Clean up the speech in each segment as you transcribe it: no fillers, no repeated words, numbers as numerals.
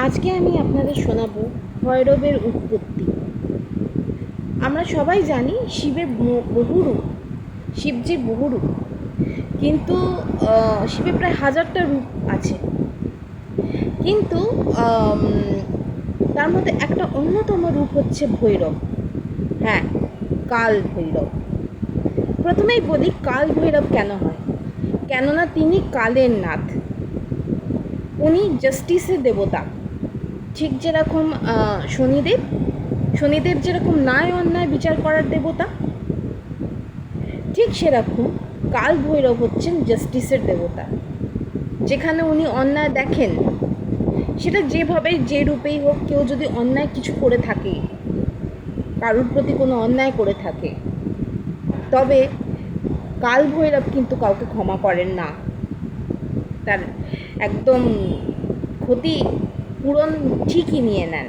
আজকে আমি আপনাদের শোনাবো ভৈরবের উৎপত্তি। আমরা সবাই জানি শিবের বহু রূপ, শিবজির বহু রূপ, কিন্তু শিবের প্রায় 1000টা রূপ আছে। কিন্তু তার মধ্যে একটা অন্যতম রূপ হচ্ছে ভৈরব। হ্যাঁ, কাল ভৈরব। প্রথমেই বলি কাল ভৈরব কেন হয়। কেননা তিনি কালের নাথ, উনি জাস্টিসের দেবতা। ঠিক যেরকম শনিদেব যেরকম ন্যায় অন্যায় বিচার করার দেবতা, ঠিক সেরকম কাল ভৈরব হচ্ছেন জাস্টিসের দেবতা। যেখানে উনি অন্যায় দেখেন, সেটা যেভাবেই যে রূপেই হোক, কেউ যদি অন্যায় কিছু করে থাকে, কারুর প্রতি কোনো অন্যায় করে থাকে, তবে কাল ভৈরব কিন্তু কাউকে ক্ষমা করেন না। তার একদম ক্ষতি পূরণ ঠিকই নিয়ে নেন।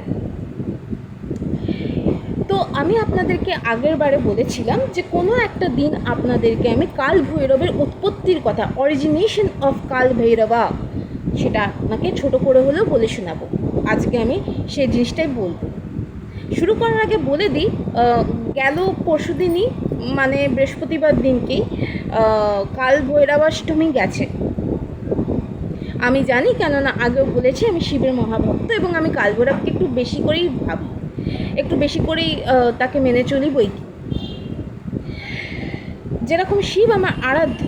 তো আমি আপনাদেরকে আগের বারে বলেছিলাম যে কোনো একটা দিন আপনাদেরকে আমি কাল ভৈরবের উৎপত্তির কথা, অরিজিনেশন অফ কাল ভৈরবা, সেটা আপনাকে ছোট করে হলেও বলে শোনাবো। আজকে আমি সেই জিনিসটাই বলবো। শুরু করার আগে বলে দিই, গেল পরশু দিনই মানে বৃহস্পতিবার দিনকেই কাল ভৈরবাষ্টমী গেছে। আমি জানি, কেননা আগেও বলেছি আমি শিবের মহাভক্ত এবং আমি কাল ভৈরবকে একটু বেশি করেই ভাবি, একটু বেশি করেই তাকে মেনে চলি বই কি। যেরকম শিব আমার আরাধ্য,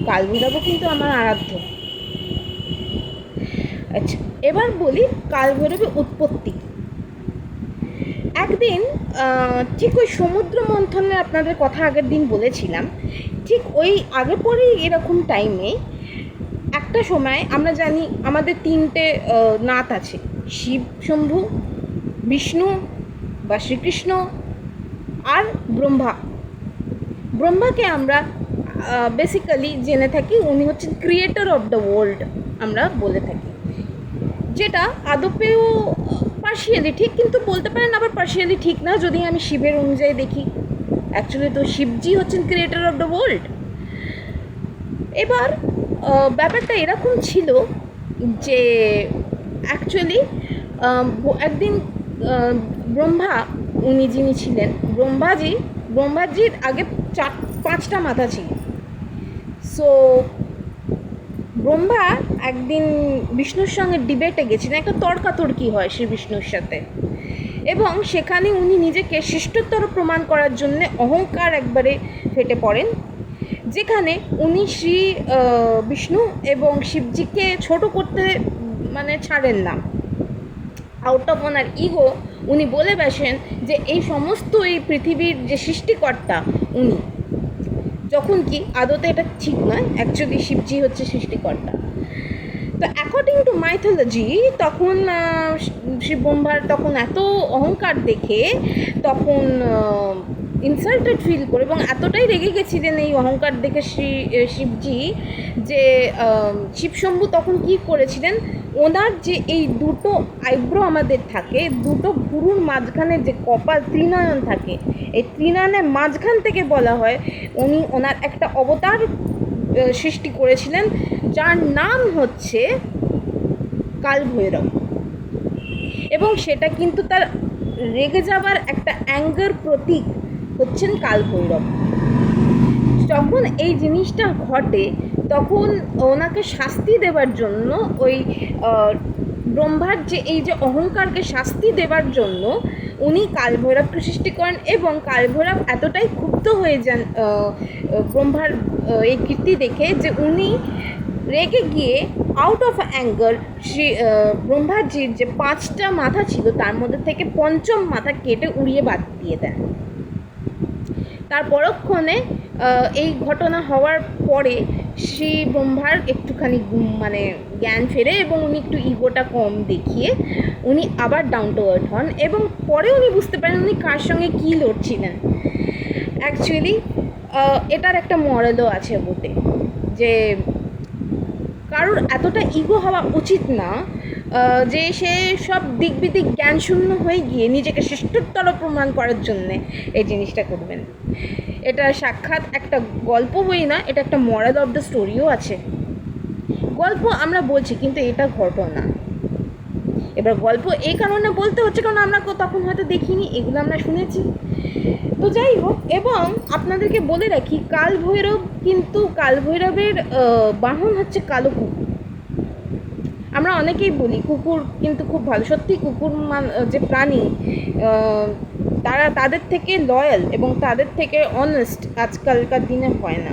কাল ভৈরবও কিন্তু আমার আরাধ্য। আচ্ছা, এবার বলি কাল ভৈরবের উৎপত্তি। একদিন ঠিক ওই সমুদ্র মন্থনের আপনাদের কথা আগের দিন বলেছিলাম, ঠিক ওই আগে পরেই এরকম টাইমে একটা সময় আমরা জানি আমাদের 3টে নাথ আছে, শিব শম্ভু, বিষ্ণু বা শ্রীকৃষ্ণ আর ব্রহ্মা। ব্রহ্মাকে আমরা বেসিক্যালি জেনে থাকি উনি হচ্ছেন ক্রিয়েটর অফ দ্য ওয়ার্ল্ড, আমরা বলে থাকি, যেটা আদপেও পার্শিয়ালি ঠিক, কিন্তু বলতে পারেন আবার পার্শিয়ালি ঠিক না, যদি আমি শিবের অনুযায়ী দেখি। অ্যাকচুয়ালি তো শিবজি হচ্ছেন ক্রিয়েটর অফ দ্য ওয়ার্ল্ড। এবার ব্যাপারটা এরকম ছিল যে অ্যাকচুয়ালি একদিন ব্রহ্মা, উনি যিনি ছিলেন ব্রহ্মাজির আগে 5টা মাথা ছিল। সো ব্রহ্মা একদিন বিষ্ণুর সঙ্গে ডিবেটে গেছিলেন, একটা তর্কাতর্কি হয় শ্রী বিষ্ণুর সাথে, এবং সেখানে উনি নিজেকে শ্রেষ্ঠতর প্রমাণ করার জন্য অহংকার একবারে ফেটে পড়েন, যেখানে উনি শ্রী বিষ্ণু এবং শিবজিকে ছোট করতে মানে ছাড়েন না। আউট অফ ওনার ইগো উনি বলে বসেন যে এই সমস্ত এই পৃথিবীর যে সৃষ্টিকর্তা উনি, যখন কি আদতে এটা ঠিক নয়, অ্যাকচুয়ালি শিবজি হচ্ছে সৃষ্টিকর্তা। তো অ্যাকর্ডিং টু মাইথোলজি তখন শিব ব্রহ্মার তখন এত অহংকার দেখে তখন ইনসাল্টেড ফিল করে এবং এতটাই রেগে গেছিলেন এই অহংকার দেখে শিবজি, যে শিবশম্ভু তখন কি করেছিলেন, ওনার যে এই দুটো আইব্রো আমাদের থাকে, দুটো ভুরুর মাঝখানে যে কপাল ত্রিনয়ন থাকে, এই ত্রিনয়নের মাঝখান থেকে বলা হয় উনি ওনার একটা অবতার সৃষ্টি করেছিলেন, যার নাম হচ্ছে কাল ভৈরব। এবং সেটা কিন্তু তার রেগে যাবার একটা অ্যাঙ্গার প্রতীক হচ্ছেন কাল ভৈরব। যখন এই জিনিসটা ঘটে তখন ওনাকে শাস্তি দেবার জন্য ওই ব্রহ্মার যে এই যে অহংকারকে শাস্তি দেবার জন্য উনি কাল ভৈরবকে সৃষ্টি করেন, এবং কাল ভৈরব এতটাই ক্ষুব্ধ হয়ে যান ব্রহ্মার এই কীর্তি দেখে যে উনি রেগে গিয়ে আউট অফ অ্যাঙ্গার ব্রহ্মাজির যে 5টা মাথা ছিল তার মধ্যে থেকে 5ম মাথা কেটে উড়িয়ে বাদ দিয়ে দেন। তার পরক্ষণে এই ঘটনা হওয়ার পরে শ্রী ব্রহ্মার একটুখানি মানে জ্ঞান ফেরে এবং উনি একটু ইগোটা কম দেখিয়ে উনি আবার ডাউন টু আর্থ হন, এবং পরে উনি বুঝতে পারেন উনি কার সঙ্গে কী লড়ছিলেন। অ্যাকচুয়ালি এটার একটা মরালও আছে বটে, যে কারোর এতটা ইগো হওয়া উচিত না যে সে সব দিক বিদিক জ্ঞানশূন্য হয়ে গিয়ে নিজেকে শ্রেষ্ঠতর প্রমাণ করার জন্যে এই জিনিসটা করবেন। এটা সাক্ষাৎ একটা গল্প বই না, এটা একটা মরাল অফ দ্য স্টোরিও আছে। গল্প আমরা বলছি কিন্তু এটা ঘটনা। এবার গল্প এই কারণে বলতে হচ্ছে কারণ আমরা তখন হয়তো দেখিনি, এগুলো আমরা শুনেছি। তো যাই হোক, এবং আপনাদেরকে বলে রাখি কাল ভৈরবের বাহন হচ্ছে কালো কুকুর। আমরা অনেকেই বলি কুকুর কিন্তু খুব ভালো, সত্যি কুকুর যে প্রাণী, তাদের থেকে লয়াল এবং তাদের থেকে অনেস্ট আজকালকার দিনে হয় না।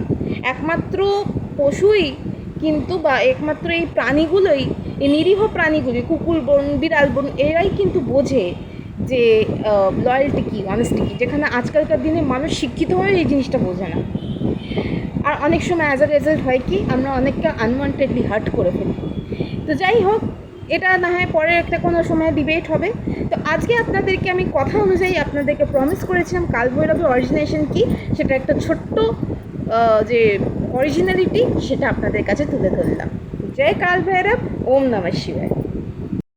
একমাত্র পশুই কিন্তু, বা একমাত্র এই প্রাণীগুলোই, এই নিরীহ প্রাণীগুলি, কুকুর বন, বিড়াল বন, এরাই কিন্তু বোঝে যে লয়্যালটি কী, অনেস্টি কী, যেখানে আজকালকার দিনে মানুষ শিক্ষিত হয়ে এই জিনিসটা বোঝে না। আর অনেক সময় অ্যাজ আ রেজাল্ট হয় কি, আমরা অনেকটা আনওয়ান্টেডলি হার্ট করে ফেলি। তো যাই হোক, এটা না হয় পরের একটা কোনো সময় ডিবেট হবে। তো আজকে আপনাদেরকে আমি কথা অনুযায়ী আপনাদেরকে প্রমিস করেছিলাম কালভৈরবের অরিজিনেশন কী, সেটা একটা ছোট্ট যে অরিজিনালিটি সেটা আপনাদের কাছে তুলে ধরলাম। জয় কালভৈরব, ওম নমঃ শিবায়।